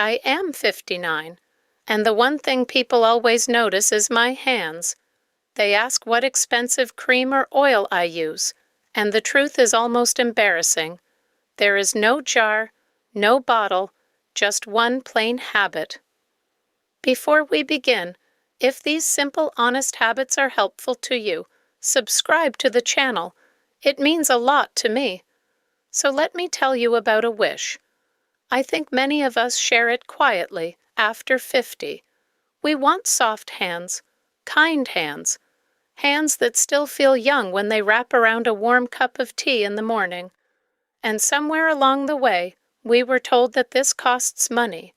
I am 59, and the one thing people always notice is my hands. They ask what expensive cream or oil I use, and the truth is almost embarrassing. There is no jar, no bottle, just one plain habit. Before we begin, if these simple, honest habits are helpful to you, subscribe to the channel. It means a lot to me. So let me tell you about a wish. I think many of us share it quietly after 50. We want soft hands, kind hands, hands that still feel young when they wrap around a warm cup of tea in the morning. And somewhere along the way, we were told that this costs money.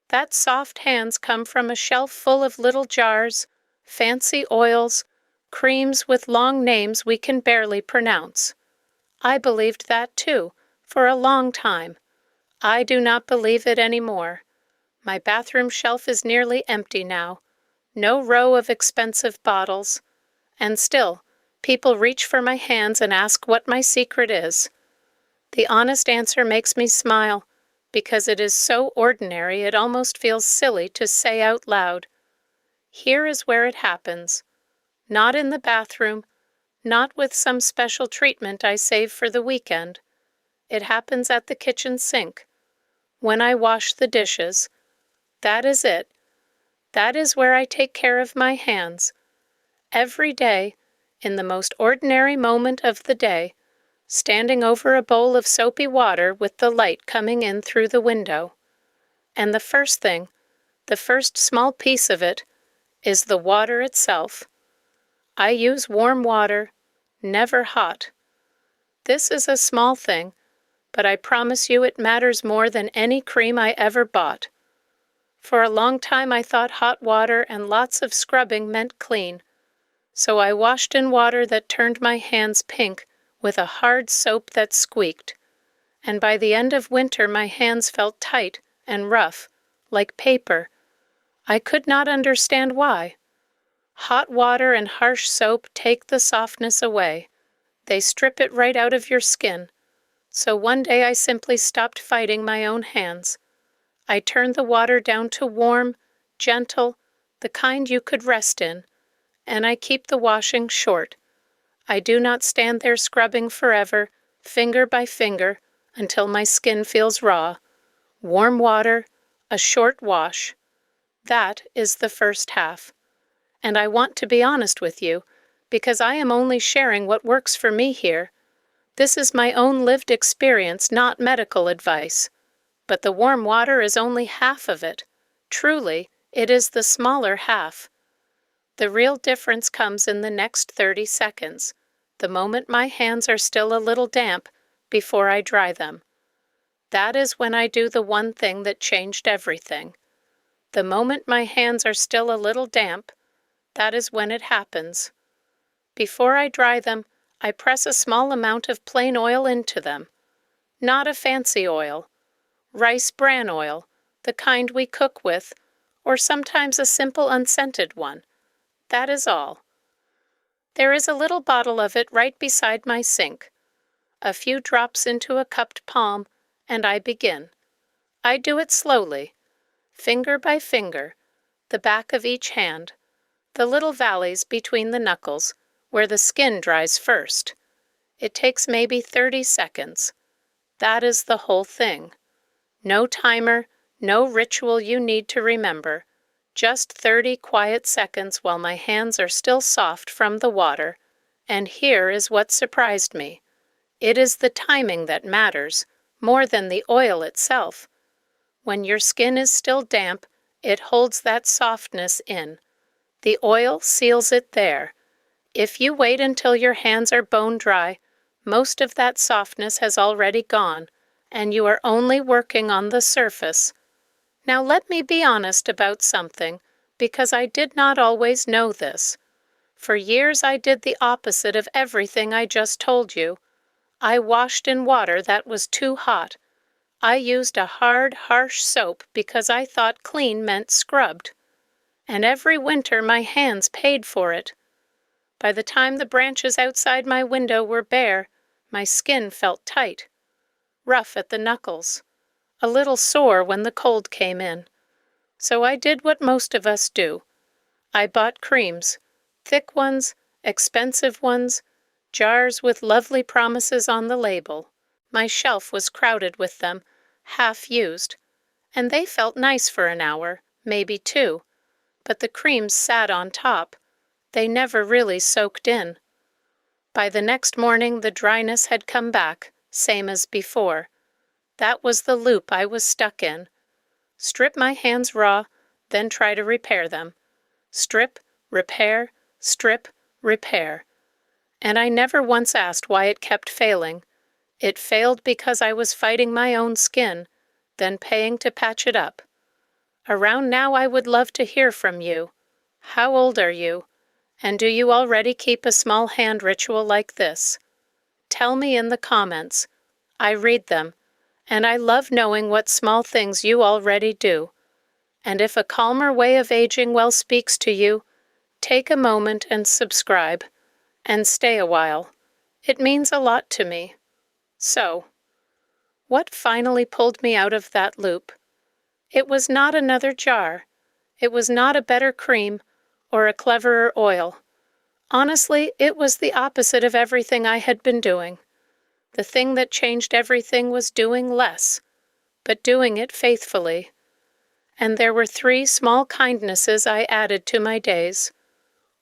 That soft hands come from a shelf full of little jars, fancy oils, creams with long names we can barely pronounce. I believed that too, for a long time. I do not believe it anymore. My bathroom shelf is nearly empty now. No row of expensive bottles. And still, people reach for my hands and ask what my secret is. The honest answer makes me smile, because it is so ordinary it almost feels silly to say out loud. Here is where it happens. Not in the bathroom, not with some special treatment I save for the weekend. It happens at the kitchen sink. When I wash the dishes. That is it. That is where I take care of my hands. Every day, in the most ordinary moment of the day, standing over a bowl of soapy water with the light coming in through the window. And the first thing, the first small piece of it, is the water itself. I use warm water, never hot. This is a small thing, but I promise you it matters more than any cream I ever bought. For a long time I thought hot water and lots of scrubbing meant clean, so I washed in water that turned my hands pink with a hard soap that squeaked, and by the end of winter my hands felt tight and rough, like paper. I could not understand why. Hot water and harsh soap take the softness away. They strip it right out of your skin. So one day I simply stopped fighting my own hands. I turned the water down to warm, gentle, the kind you could rest in, and I keep the washing short. I do not stand there scrubbing forever, finger by finger, until my skin feels raw. Warm water, a short wash. That is the first half. And I want to be honest with you, because I am only sharing what works for me here. This is my own lived experience, not medical advice. But the warm water is only half of it. Truly, it is the smaller half. The real difference comes in the next 30 seconds, the moment my hands are still a little damp before I dry them. That is when I do the one thing that changed everything. The moment my hands are still a little damp, that is when it happens. Before I dry them, I press a small amount of plain oil into them. Not a fancy oil. Rice bran oil, the kind we cook with, or sometimes a simple unscented one. That is all. There is a little bottle of it right beside my sink. A few drops into a cupped palm, and I begin. I do it slowly, finger by finger, the back of each hand, the little valleys between the knuckles, where the skin dries first. It takes maybe 30 seconds. That is the whole thing. No timer, no ritual you need to remember. Just 30 quiet seconds while my hands are still soft from the water. And here is what surprised me. It is the timing that matters, more than the oil itself. When your skin is still damp, it holds that softness in. The oil seals it there. If you wait until your hands are bone dry, most of that softness has already gone, and you are only working on the surface. Now let me be honest about something, because I did not always know this. For years I did the opposite of everything I just told you. I washed in water that was too hot. I used a hard, harsh soap because I thought clean meant scrubbed. And every winter my hands paid for it. By the time the branches outside my window were bare, my skin felt tight, rough at the knuckles. a little sore when the cold came in. So I did what most of us do. I bought creams, thick ones, expensive ones, jars with lovely promises on the label. My shelf was crowded with them, half used, and they felt nice for an hour, maybe 2, but the creams sat on top. They never really soaked in. By the next morning the dryness had come back, same as before. That was the loop I was stuck in. Strip my hands raw, then try to repair them. Strip, repair, strip, repair. And I never once asked why it kept failing. It failed because I was fighting my own skin, then paying to patch it up. Around now I would love to hear from you. How old are you? And do you already keep a small hand ritual like this? Tell me in the comments. I read them, and I love knowing what small things you already do. And if a calmer way of aging well speaks to you, take a moment and subscribe, and stay a while. It means a lot to me. So, what finally pulled me out of that loop? It was not another jar. It was not a better cream or a cleverer oil. Honestly, it was the opposite of everything I had been doing. The thing that changed everything was doing less, but doing it faithfully. And there were 3 small kindnesses I added to my days.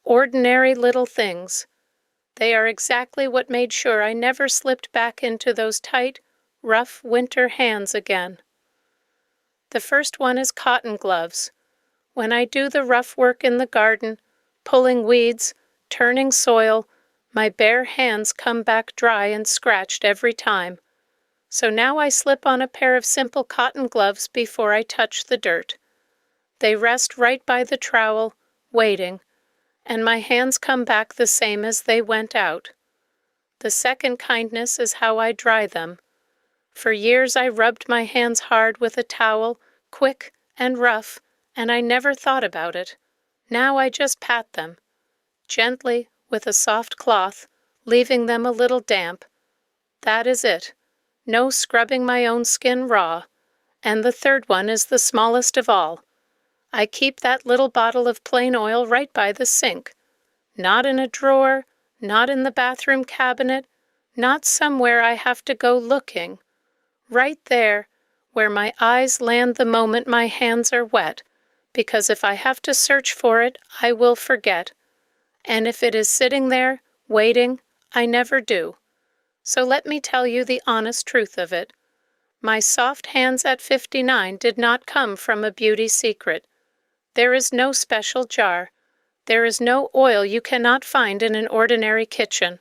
Ordinary little things. They are exactly what made sure I never slipped back into those tight, rough winter hands again. The first one is cotton gloves. When I do the rough work in the garden, pulling weeds, turning soil, my bare hands come back dry and scratched every time. So now I slip on a pair of simple cotton gloves before I touch the dirt. They rest right by the trowel, waiting, and my hands come back the same as they went out. The second kindness is how I dry them. For years I rubbed my hands hard with a towel, quick and rough, and I never thought about it. Now I just pat them, gently with a soft cloth, leaving them a little damp. That is it. No scrubbing my own skin raw. And the third one is the smallest of all. I keep that little bottle of plain oil right by the sink. Not in a drawer, not in the bathroom cabinet, not somewhere I have to go looking. Right there, where my eyes land the moment my hands are wet, because if I have to search for it, I will forget. And if it is sitting there, waiting, I never do. So let me tell you the honest truth of it. My soft hands at 59 did not come from a beauty secret. There is no special jar. There is no oil you cannot find in an ordinary kitchen.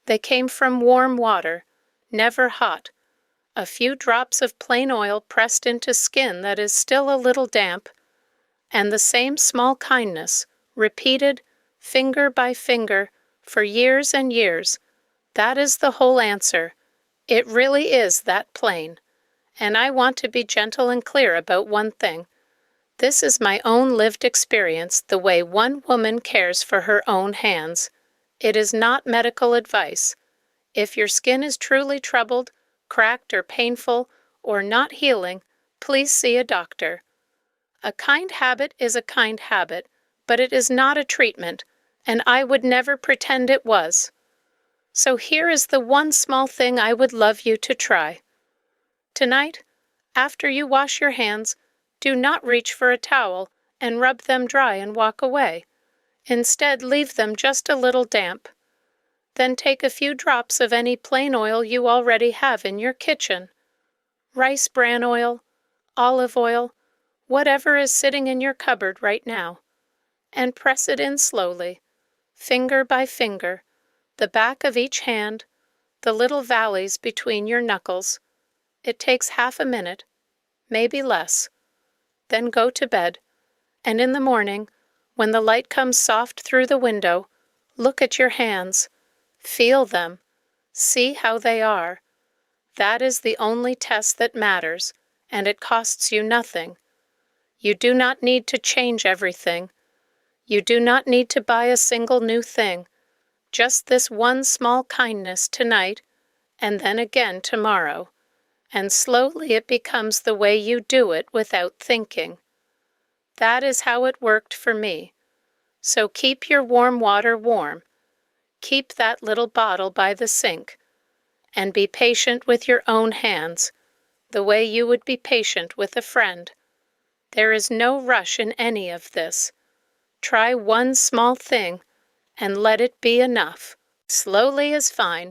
They came from warm water, never hot. A few drops of plain oil pressed into skin that is still a little damp, and the same small kindness, repeated, finger by finger, for years and years. That is the whole answer. It really is that plain. And I want to be gentle and clear about one thing. This is my own lived experience, the way one woman cares for her own hands. It is not medical advice. If your skin is truly troubled, cracked or painful, or not healing, please see a doctor. A kind habit is a kind habit, but it is not a treatment, and I would never pretend it was. So here is the one small thing I would love you to try. Tonight, after you wash your hands, do not reach for a towel and rub them dry and walk away. Instead, leave them just a little damp. Then take a few drops of any plain oil you already have in your kitchen. Rice bran oil, olive oil, whatever is sitting in your cupboard right now. And press it in slowly, finger by finger, the back of each hand, the little valleys between your knuckles. It takes half a minute, maybe less. Then go to bed, and in the morning, when the light comes soft through the window, look at your hands, feel them, see how they are. That is the only test that matters, and it costs you nothing. You do not need to change everything. You do not need to buy a single new thing. Just this one small kindness tonight, and then again tomorrow. and slowly it becomes the way you do it without thinking. That is how it worked for me. So keep your warm water warm. Keep that little bottle by the sink. And be patient with your own hands, the way you would be patient with a friend. There is no rush in any of this. Try one small thing, and let it be enough. Slowly is fine.